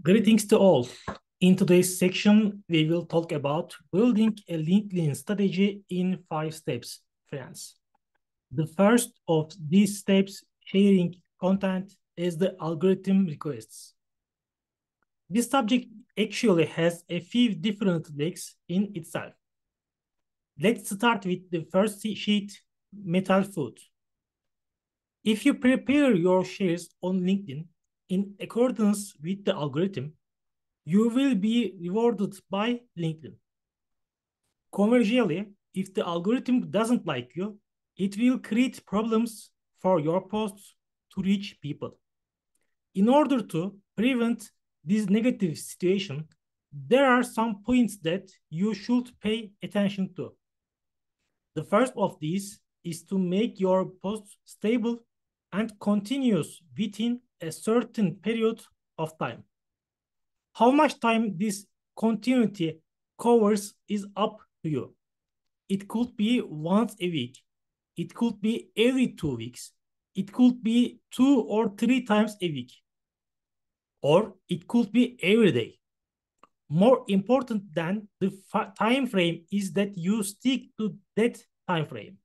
Greetings to all. In today's section, we will talk about building a LinkedIn strategy in 5 steps, friends. The first of these steps, sharing content, is the algorithm requests. This subject actually has a few different legs in itself. Let's start with the first sheet, metal food. If you prepare your shares on LinkedIn in accordance with the algorithm, you will be rewarded by LinkedIn. Conversely, if the algorithm doesn't like you, it will create problems for your posts to reach people. In order to prevent this negative situation, there are some points that you should pay attention to. The first of these is to make your posts stable and continuous within a certain period of time. How much time this continuity covers is up to you. It could be once a week. It could be every 2 weeks. It could be 2 or 3 times a week. Or it could be every day. More important than the time frame is that you stick to that time frame.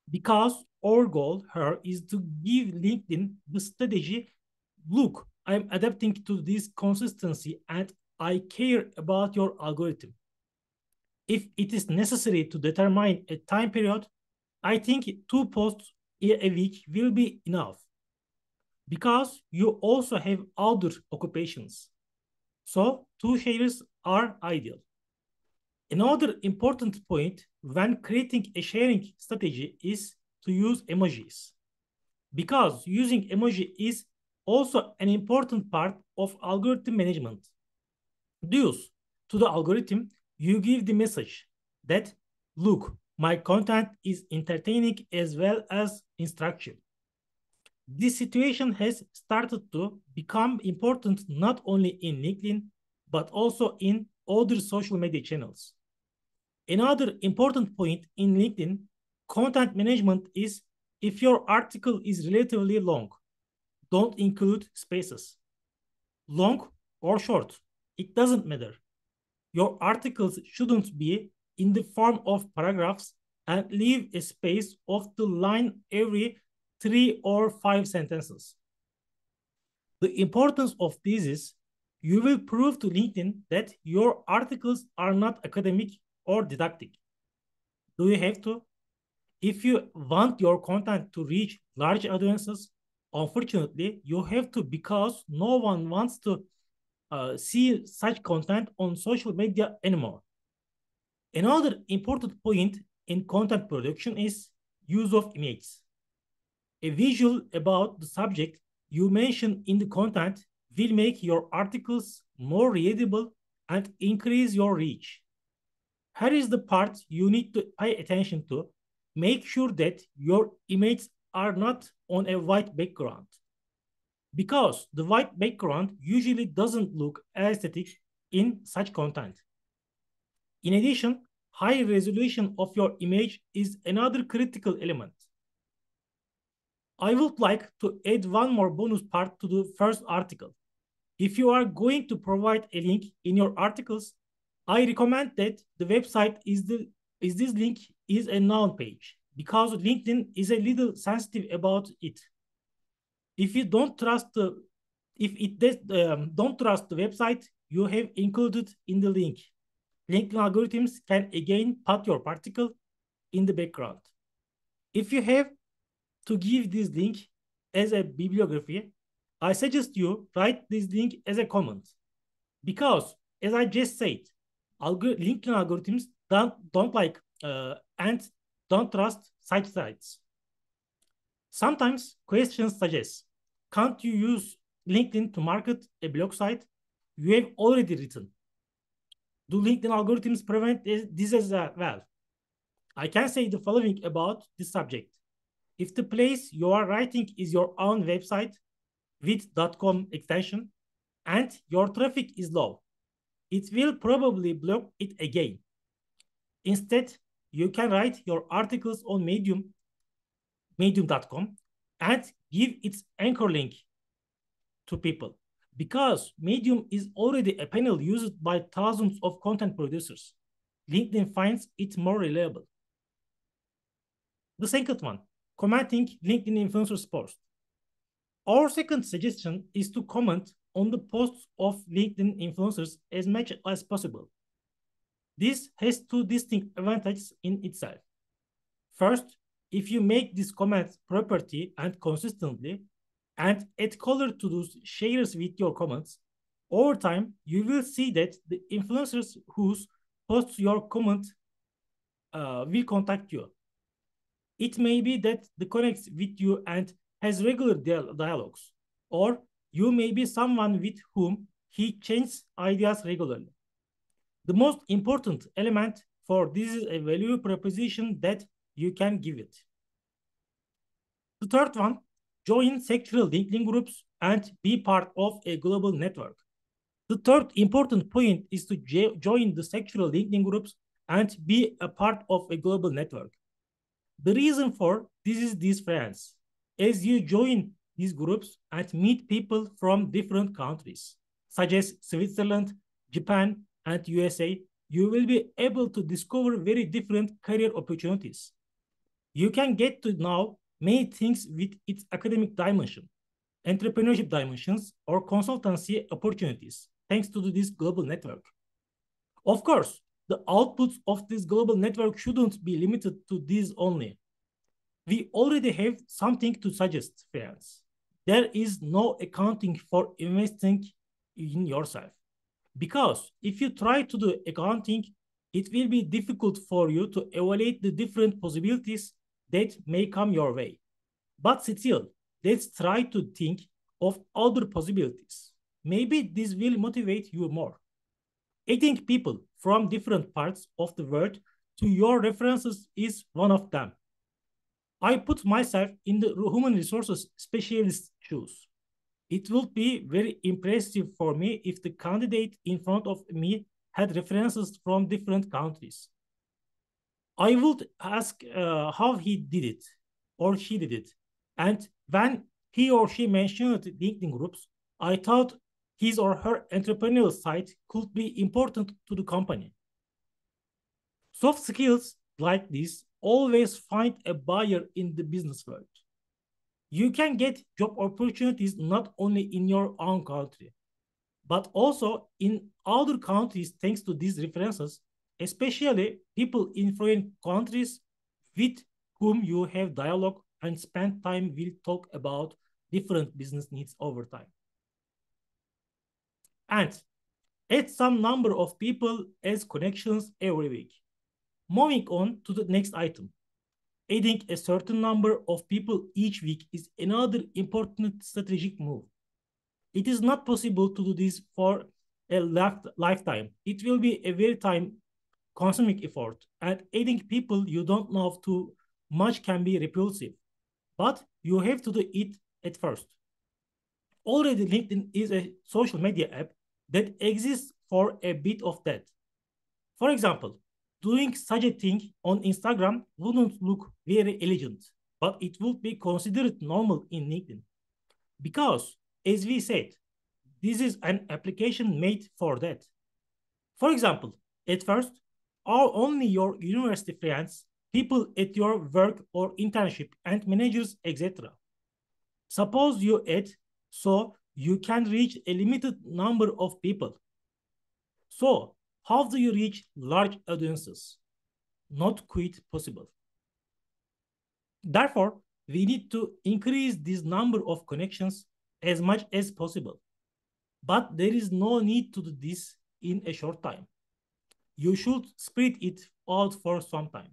Because our goal here is to give LinkedIn the strategy. Look, I'm adapting to this consistency and I care about your algorithm. If it is necessary to determine a time period, I think 2 posts a week will be enough because you also have other occupations. So 2 shares are ideal. Another important point when creating a sharing strategy is to use emojis because using emoji is also an important part of algorithm management. Thus, to the algorithm, you give the message that, look, my content is entertaining as well as instructive. This situation has started to become important not only in LinkedIn, but also in other social media channels. Another important point in LinkedIn content management is if your article is relatively long, don't include spaces. Long or short, it doesn't matter. Your articles shouldn't be in the form of paragraphs and leave a space of the line every 3 or 5 sentences. The importance of this is you will prove to LinkedIn that your articles are not academic or didactic. Do you have to? If you want your content to reach large audiences, unfortunately, you have to because no one wants to see such content on social media anymore. Another important point in content production is use of images. A visual about the subject you mention in the content will make your articles more readable and increase your reach. Here is the part you need to pay attention to. Make sure that your images are not on a white background because the white background usually doesn't look aesthetic in such content. In addition, high resolution of your image is another critical element. I would like to add one more bonus part to the first article. If you are going to provide a link in your articles, I recommend that the website is this link is a noun page because LinkedIn is a little sensitive about it. If you don't trust the if it does, don't trust the website you have included in the link, LinkedIn algorithms can again put your article in the background. If you have to give this link as a bibliography, I suggest you write this link as a comment because, as I just said, LinkedIn algorithms don't like and don't trust such sites. Sometimes questions suggest, can't you use LinkedIn to market a blog site you have already written? Do LinkedIn algorithms prevent this as well? I can say the following about this subject. If the place you are writing is your own website with .com extension and your traffic is low, it will probably block it again. Instead, you can write your articles on medium.com, and give its anchor link to people. Because Medium is already a panel used by thousands of content producers. LinkedIn finds it more reliable. The second one, commenting LinkedIn influencers post. Our second suggestion is to comment on the posts of LinkedIn influencers as much as possible. This has two distinct advantages in itself. First, if you make these comments properly and consistently, and add color to those shares with your comments, over time, you will see that the influencers whose posts your comment will contact you. It may be that they connects with you and has regular dialogues, or you may be someone with whom he changes ideas regularly. The most important element for this is a value proposition that you can give it. The third one, join sectoral LinkedIn groups and be part of a global network. The third important point is to join the sectoral LinkedIn groups and be a part of a global network. The reason for this is this, friends. As you join these groups and meet people from different countries, such as Switzerland, Japan, and USA, you will be able to discover very different career opportunities. You can get to know many things with its academic dimension, entrepreneurship dimensions, or consultancy opportunities, thanks to this global network. Of course, the outputs of this global network shouldn't be limited to these only. We already have something to suggest, friends. There is no accounting for investing in yourself. Because if you try to do accounting, it will be difficult for you to evaluate the different possibilities that may come your way. But still, let's try to think of other possibilities. Maybe this will motivate you more. Adding people from different parts of the world to your references is one of them. I put myself in the human resources specialist shoes. It would be very impressive for me if the candidate in front of me had references from different countries. I would ask how he did it or she did it. And when he or she mentioned LinkedIn groups, I thought his or her entrepreneurial side could be important to the company. Soft skills like this always find a buyer in the business world. You can get job opportunities not only in your own country, but also in other countries thanks to these references, especially people in foreign countries with whom you have dialogue and spend time will talk about different business needs over time. And add some number of people as connections every week. Moving on to the next item. Adding a certain number of people each week is another important strategic move. It is not possible to do this for a lifetime. It will be a very time-consuming effort, and adding people you don't know too much can be repulsive. But you have to do it at first. Already, LinkedIn is a social media app that exists for a bit of that. For example, doing such a thing on Instagram wouldn't look very elegant, but it would be considered normal in LinkedIn. Because, as we said, this is an application made for that. For example, at first, are only your university friends, people at your work or internship, and managers, etc. Suppose you add so you can reach a limited number of people. So, how do you reach large audiences? Not quite possible. Therefore, we need to increase this number of connections as much as possible. But there is no need to do this in a short time. You should spread it out for some time.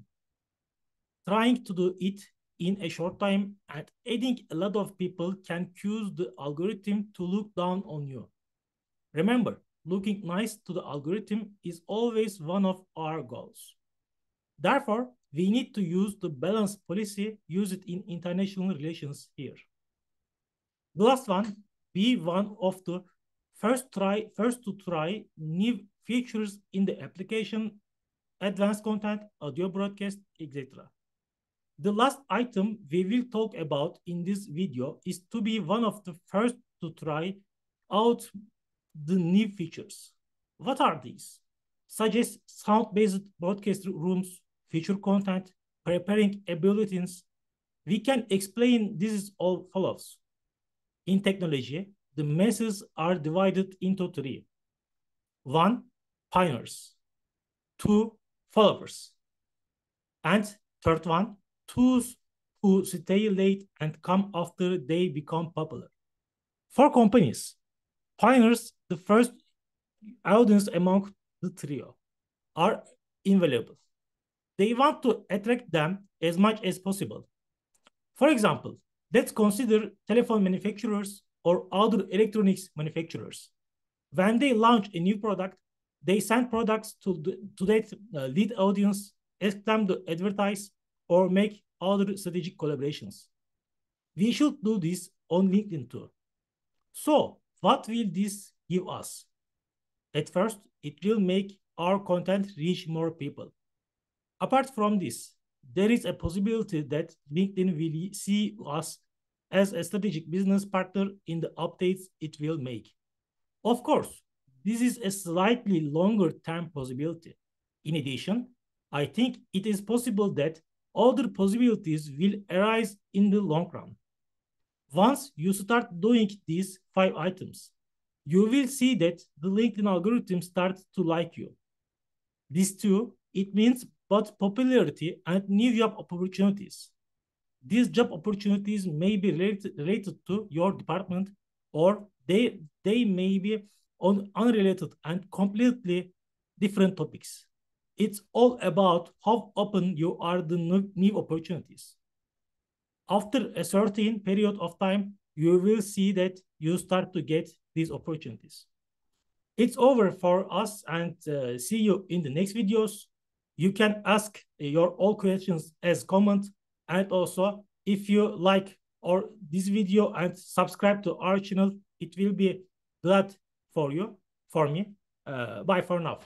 Trying to do it in a short time and adding a lot of people can cause the algorithm to look down on you. Remember, looking nice to the algorithm is always one of our goals. Therefore, we need to use the balance policy used in international relations here. The last one, be one of the first to try new features in the application, advanced content, audio broadcast, etc. The last item we will talk about in this video is to be one of the first to try out the new features. What are these? Suggest sound-based broadcast rooms, feature content, preparing bulletins. We can explain this is all follows. In technology, the masses are divided into three. One, pioneers. Two, followers. And third one, those who stay late and come after they become popular. For companies, pioneers, the first audience among the trio, are invaluable. They want to attract them as much as possible. For example, let's consider telephone manufacturers or other electronics manufacturers. When they launch a new product, they send products to that lead audience, ask them to advertise or make other strategic collaborations. We should do this on LinkedIn too. So, what will this give us? At first, it will make our content reach more people. Apart from this, there is a possibility that LinkedIn will see us as a strategic business partner in the updates it will make. Of course, this is a slightly longer term possibility. In addition, I think it is possible that other possibilities will arise in the long run. Once you start doing these 5 items, you will see that the LinkedIn algorithm starts to like you. This too, it means both popularity and new job opportunities. These job opportunities may be related to your department, or they may be on unrelated and completely different topics. It's all about how open you are to new opportunities. After a certain period of time, you will see that you start to get these opportunities. It's over for us, and see you in the next videos. You can ask your all questions as comment, and also if you like or this video and subscribe to our channel, it will be glad for you, for me. Bye for now.